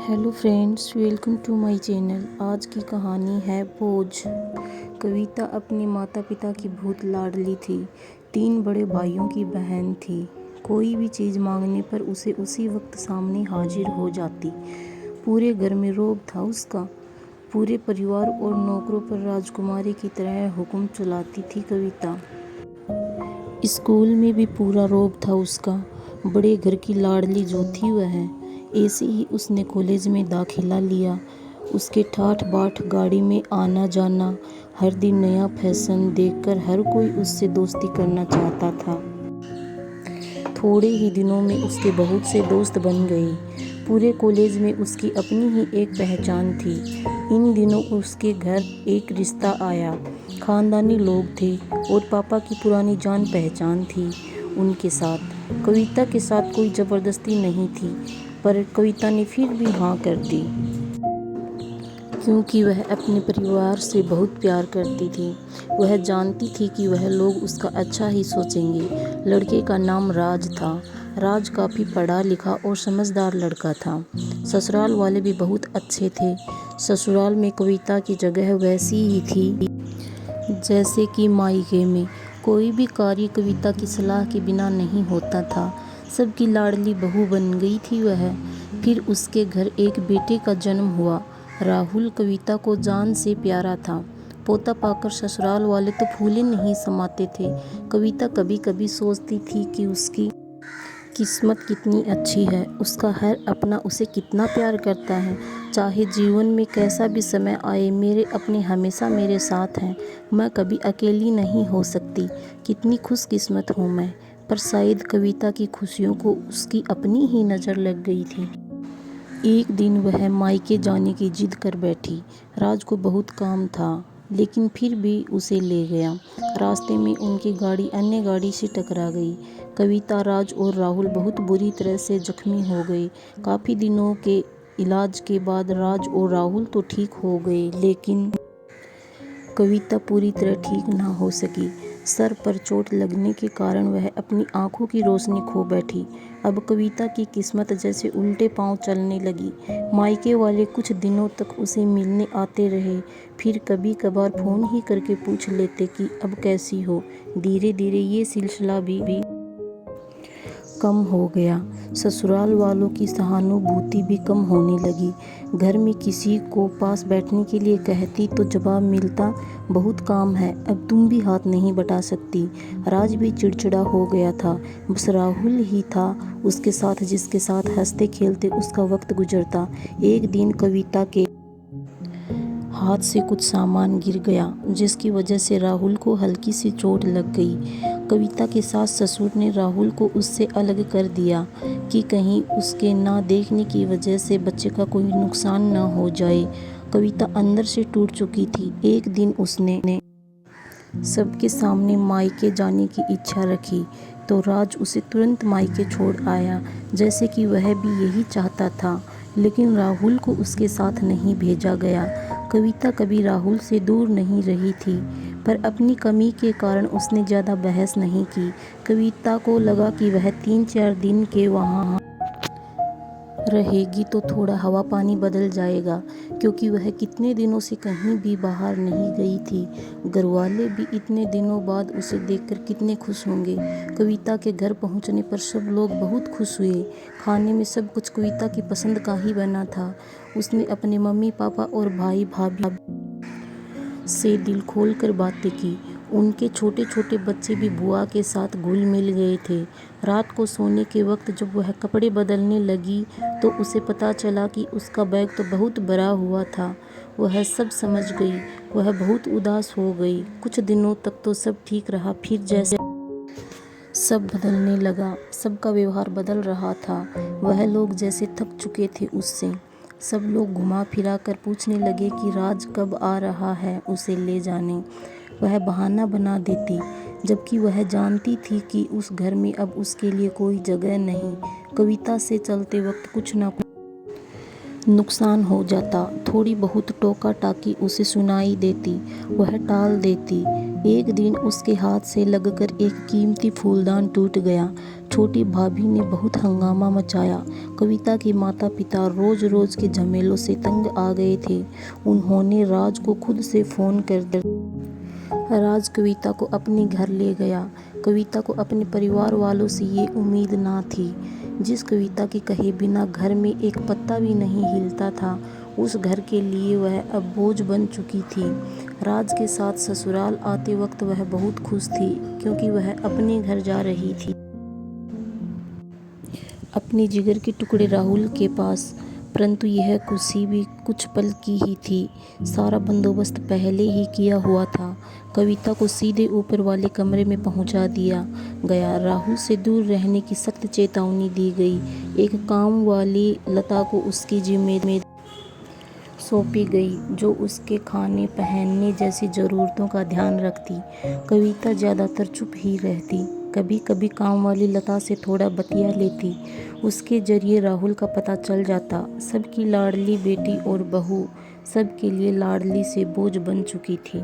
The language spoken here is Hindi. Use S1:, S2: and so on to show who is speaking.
S1: Hello friends, welcome to my channel. आज की कहानी है बोझ। कविता अपने माता पिता की बहुत लाडली थी। 3 बड़े भाइयों की बहन थी। कोई भी चीज़ मांगने पर उसे उसी वक्त सामने हाजिर हो जाती। पूरे घर में रोब था उसका। पूरे परिवार और नौकरों पर राजकुमारी की तरह हुक्म चलाती थी कविता। स्कूल में भी पूरा रोब था उसका। बड़े घर की लाडली जो थी वह। ऐसे ही उसने कॉलेज में दाखिला लिया। उसके ठाठ बाट गाड़ी में आना जाना, हर दिन नया फैशन देखकर हर कोई उससे दोस्ती करना चाहता था। थोड़े ही दिनों में उसके बहुत से दोस्त बन गए। पूरे कॉलेज में उसकी अपनी ही एक पहचान थी। इन दिनों उसके घर एक रिश्ता आया। खानदानी लोग थे और पापा की पुरानी जान पहचान थी उनके साथ। कविता के साथ कोई ज़बरदस्ती नहीं थी, पर कविता ने फिर भी हाँ कर दी, क्योंकि वह अपने परिवार से बहुत प्यार करती थी। वह जानती थी कि वह लोग उसका अच्छा ही सोचेंगे। लड़के का नाम राज था। राज काफ़ी पढ़ा लिखा और समझदार लड़का था। ससुराल वाले भी बहुत अच्छे थे। ससुराल में कविता की जगह वैसी ही थी जैसे कि मायके में। कोई भी कार्य कविता की सलाह के बिना नहीं होता था। सबकी लाडली बहू बन गई थी वह। फिर उसके घर एक बेटे का जन्म हुआ। राहुल कविता को जान से प्यारा था। पोता पाकर ससुराल वाले तो फूले नहीं समाते थे। कविता कभी कभी सोचती थी कि उसकी किस्मत कितनी अच्छी है। उसका हर अपना उसे कितना प्यार करता है। चाहे जीवन में कैसा भी समय आए, मेरे अपने हमेशा मेरे साथ हैं। मैं कभी अकेली नहीं हो सकती। कितनी खुशकिस्मत हूँ मैं। पर शायद कविता की खुशियों को उसकी अपनी ही नज़र लग गई थी। एक दिन वह मायके जाने की जिद कर बैठी। राज को बहुत काम था, लेकिन फिर भी उसे ले गया। रास्ते में उनकी गाड़ी अन्य गाड़ी से टकरा गई। कविता, राज और राहुल बहुत बुरी तरह से जख्मी हो गए। काफ़ी दिनों के इलाज के बाद राज और राहुल तो ठीक हो गए, लेकिन कविता पूरी तरह ठीक ना हो सकी। सर पर चोट लगने के कारण वह अपनी आंखों की रोशनी खो बैठी। अब कविता की किस्मत जैसे उल्टे पांव चलने लगी। मायके वाले कुछ दिनों तक उसे मिलने आते रहे, फिर कभी कभार फ़ोन ही करके पूछ लेते कि अब कैसी हो। धीरे धीरे ये सिलसिला भी कम हो गया। ससुराल वालों की सहानुभूति भी कम होने लगी। घर में किसी को पास बैठने के लिए कहती तो जवाब मिलता, बहुत काम है, अब तुम भी हाथ नहीं बटा सकती। राज भी चिड़चिड़ा हो गया था। बस राहुल ही था उसके साथ, जिसके साथ हंसते खेलते उसका वक्त गुजरता। एक दिन कविता के हाथ से कुछ सामान गिर गया, जिसकी वजह से राहुल को हल्की सी चोट लग गई। कविता के सास ससुर ने राहुल को उससे अलग कर दिया कि कहीं उसके ना देखने की वजह से बच्चे का कोई नुकसान ना हो जाए। कविता अंदर से टूट चुकी थी। एक दिन उसने सबके सामने मायके जाने की इच्छा रखी, तो राज उसे तुरंत मायके छोड़ आया, जैसे कि वह भी यही चाहता था। लेकिन राहुल को उसके साथ नहीं भेजा गया। कविता कभी राहुल से दूर नहीं रही थी, पर अपनी कमी के कारण उसने ज़्यादा बहस नहीं की। कविता को लगा कि वह 3-4 दिन के वहाँ रहेगी तो थोड़ा हवा पानी बदल जाएगा, क्योंकि वह कितने दिनों से कहीं भी बाहर नहीं गई थी। घरवाले भी इतने दिनों बाद उसे देखकर कितने खुश होंगे। कविता के घर पहुंचने पर सब लोग बहुत खुश हुए। खाने में सब कुछ कविता की पसंद का ही बना था। उसने अपने मम्मी पापा और भाई भाभी से दिल खोलकर बातें की। उनके छोटे छोटे बच्चे भी बुआ के साथ घुल मिल गए थे। रात को सोने के वक्त जब वह कपड़े बदलने लगी, तो उसे पता चला कि उसका बैग तो बहुत बड़ा हुआ था। वह सब समझ गई। वह बहुत उदास हो गई। कुछ दिनों तक तो सब ठीक रहा, फिर जैसे सब बदलने लगा। सबका व्यवहार बदल रहा था। वह लोग जैसे थक चुके थे उससे। सब लोग घुमा फिरा कर पूछने लगे कि राज कब आ रहा है उसे ले जाने। वह बहाना बना देती, जबकि वह जानती थी कि उस घर में अब उसके लिए कोई जगह नहीं। कविता से चलते वक्त कुछ ना कुछ नुकसान हो जाता। थोड़ी बहुत टोका टाकी उसे सुनाई देती, वह टाल देती। एक दिन उसके हाथ से लगकर एक कीमती फूलदान टूट गया। छोटी भाभी ने बहुत हंगामा मचाया। कविता के माता पिता रोज रोज के झमेलों से तंग आ गए थे। उन्होंने राज को खुद से फ़ोन कर दिया। राज कविता को अपने घर ले गया। कविता को अपने परिवार वालों से ये उम्मीद ना थी। जिस कविता के कहे बिना घर में एक पत्ता भी नहीं हिलता था, उस घर के लिए वह अब बोझ बन चुकी थी। राज के साथ ससुराल आते वक्त वह बहुत खुश थी, क्योंकि वह अपने घर जा रही थी, अपने जिगर के टुकड़े राहुल के पास। परंतु यह खुशी भी कुछ पल की ही थी। सारा बंदोबस्त पहले ही किया हुआ था। कविता को सीधे ऊपर वाले कमरे में पहुंचा दिया गया। राहुल से दूर रहने की सख्त चेतावनी दी गई। एक काम वाली लता को उसकी जिम्मेदारी सौंपी गई, जो उसके खाने पहनने जैसी ज़रूरतों का ध्यान रखती। कविता ज़्यादातर चुप ही रहती। कभी कभी काम वाली लता से थोड़ा बतिया लेती। उसके जरिए राहुल का पता चल जाता। सबकी लाडली बेटी और बहू सबके लिए लाडली से बोझ बन चुकी थी।